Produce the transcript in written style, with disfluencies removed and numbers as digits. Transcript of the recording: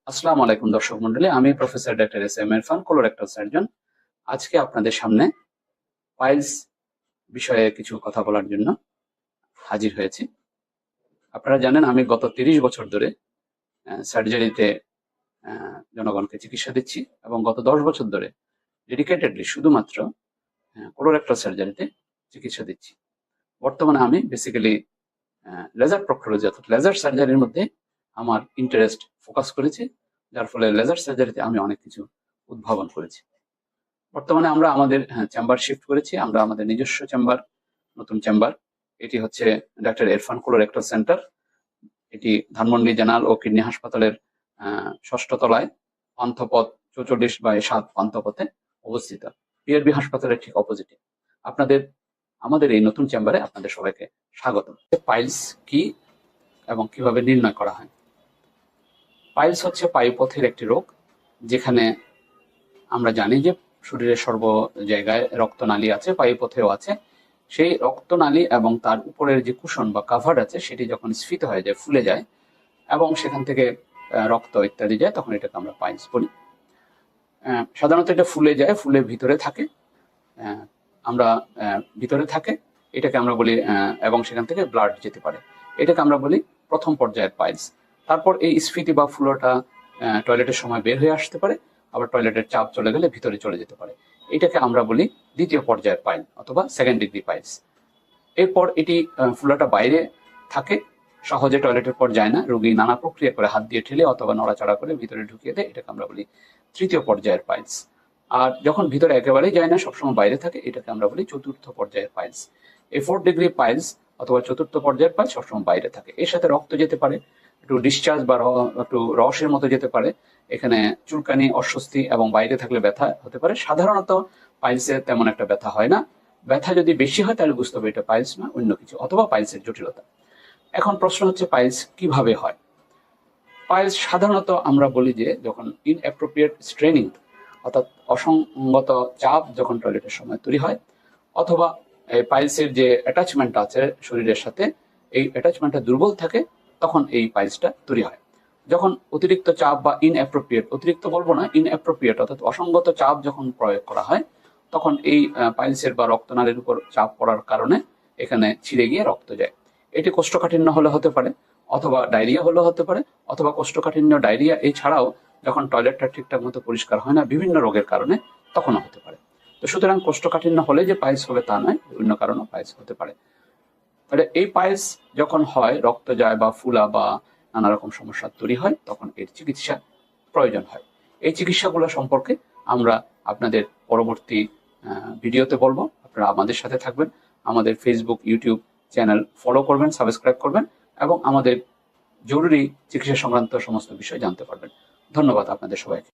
আসসালামু আলাইকুম দর্শক মন্ডলী, আমি professor doctor S M Irfan, colorectal surgeon. আজকে আপনাদের সামনে পাইলস বিষয়ে কিছু কথা বলার জন্য হাজির হয়েছি। আপনারা জানেন আমি গত 30 বছর ধরে সার্জারিতে জনগণকে চিকিৎসা দিচ্ছি এবং গত 10 বছর ধরে ডেডিকেটেডলি শুধুমাত্র কোলোরেক্টাল সার্জারিতে চিকিৎসা দিচ্ছি। বর্তমানে আমি বেসিক্যালি লেজার প্রক্টোলজি অর্থাৎ লেজার সার্জারির মধ্যে আমার ইন্টারেস্ট ফোকাস করেছি, যার ফলে লেজার সার্জারিতে আমি অনেক কিছু উদ্ভাবন করেছি। বর্তমানে আমরা আমাদের চেম্বার শিফট করেছি, আমরা আমাদের নিজস্ব চেম্বার, নতুন চেম্বার। এটি হচ্ছে ডক্টর ইরফান কোলোরেক্টাল সেন্টার। এটি ধানমন্ডি জেনারেল ও কিডনি হাসপাতালের 6ষ্ঠ তলায় পান্থপথ 44/7 পান্থপথে অবস্থিত, পিআরবি হাসপাতালের ঠিক অপোজিটে। আমাদের এই নতুন চেম্বারে আপনাদের সবাইকে স্বাগত। পাইলস কি এবং কিভাবে নির্ণয় করা হয়? পাইলস হচ্ছে পায়ুপথের একটি রোগ, যেখানে আমরা জানি যে শরীরের সর্ব জায়গায় রক্তনালী আছে, পায়ুপথেও আছে। সেই রক্তনালী এবং তার উপরের যে কুশন বা কাভার আছে সেটি যখন স্ফীত হয়ে যায়, ফুলে যায় এবং সেখান থেকে রক্ত ইত্যাদি যায়, তখন এটাকে আমরা পাইলস বলি। সাধারণত এটা ফুলে যায়, ফুলে ভিতরে থাকে, আমরা ভিতরে থাকে, এটাকে আমরা বলি, এবং সেখান থেকে ব্লাড যেতে পারে, এটাকে আমরা বলি প্রথম পর্যায়ের পাইলস। তারপর এই স্ফীতি বা ফুলোটা টয়লেটের সময় বের হয়ে আসতে পারে, আবার টয়লেটের চাপ চলে গেলে ভিতরে চলে যেতে পারে, এটাকে আমরা বলি দ্বিতীয় পর্যায়ের পাইল অথবা সেকেন্ড ডিগ্রি পাইলস। এরপর এটি ফুলোটা বাইরে থাকে, সহজে টয়লেটের পর যায় না, রোগী নানা প্রক্রিয়া করে হাত দিয়ে ঠেলে অথবা নড়াচড়া করে ভিতরে ঢুকিয়ে দেয়, এটাকে আমরা বলি তৃতীয় পর্যায়ের পাইলস। আর যখন ভিতরে একেবারেই যায় না, সবসময় বাইরে থাকে, এটাকে আমরা বলি চতুর্থ পর্যায়ের পাইলস। এই 4th ডিগ্রি পাইলস অথবা চতুর্থ পর্যায়ের পাইলস সবসময় বাইরে থাকে। এর সাথে রক্ত যেতে পারে, একটু ডিসচার্জ বা একটু রসের মতো যেতে পারে, এখানে চুলকানি, অস্বস্তি এবং বাইরে থাকলে ব্যথা হতে পারে। সাধারণত পাইলসে তেমন একটা ব্যথা হয় না। ব্যথা যদি বেশি হয় তাহলে বুঝতে হবে এটা পাইলস না অন্য কিছু, অথবা পাইলসের জটিলতা। এখন প্রশ্ন হচ্ছে পাইলস কিভাবে হয়? পাইলস সাধারণত আমরা বলি যে যখন ইনঅ্যাপ্রোপ্রিয়েট স্ট্রেনিং অর্থাৎ অসঙ্গত চাপ যখন টয়লেটের সময় তৈরি হয়, অথবা পাইলসের যে অ্যাটাচমেন্ট আছে শরীরের সাথে, এই অ্যাটাচমেন্টটা দুর্বল থাকে, তখন এই পাইলসটা তৈরি হয়। যখন অতিরিক্ত চাপ বা ইনঅ্যাপ্রোপ্রিয়েট, অতিরিক্ত বলবো না, ইনঅ্যাপ্রোপ্রিয়েট অর্থাৎ অসঙ্গত চাপ যখন প্রয়োগ করা হয়, তখন এই পাইলসের বা রক্তনালীর উপর চাপ পড়ার কারণে এখানে ছিঁড়ে গিয়ে রক্ত যায়। এটি কোষ্ঠকাঠিন্য হলে হতে পারে, অথবা ডায়রিয়া হলেও হতে পারে, অথবা কোষ্ঠকাঠিন্য, ডায়রিয়া এছাড়াও যখন টয়লেটটা ঠিকঠাক মতো পরিষ্কার হয় না বিভিন্ন রোগের কারণে, তখনও হতে পারে। তো সুতরাং কোষ্ঠকাঠিন্য হলে যে পাইলস হবে তা নয়, বিভিন্ন কারণেও পাইলস হতে পারে। তাহলে এই পাইলস যখন হয়, রক্ত যায় বা ফুলা বা নানা রকম সমস্যা তৈরি হয়, তখন এর চিকিৎসা প্রয়োজন হয়। এই চিকিৎসাগুলো সম্পর্কে আমরা আপনাদের পরবর্তী ভিডিওতে বলবো। আপনারা আমাদের সাথে থাকবেন, আমাদের ফেসবুক, ইউটিউব চ্যানেল ফলো করবেন, সাবস্ক্রাইব করবেন এবং আমাদের জরুরি চিকিৎসা সংক্রান্ত সমস্ত বিষয় জানতে পারবেন। ধন্যবাদ আপনাদের সবাইকে।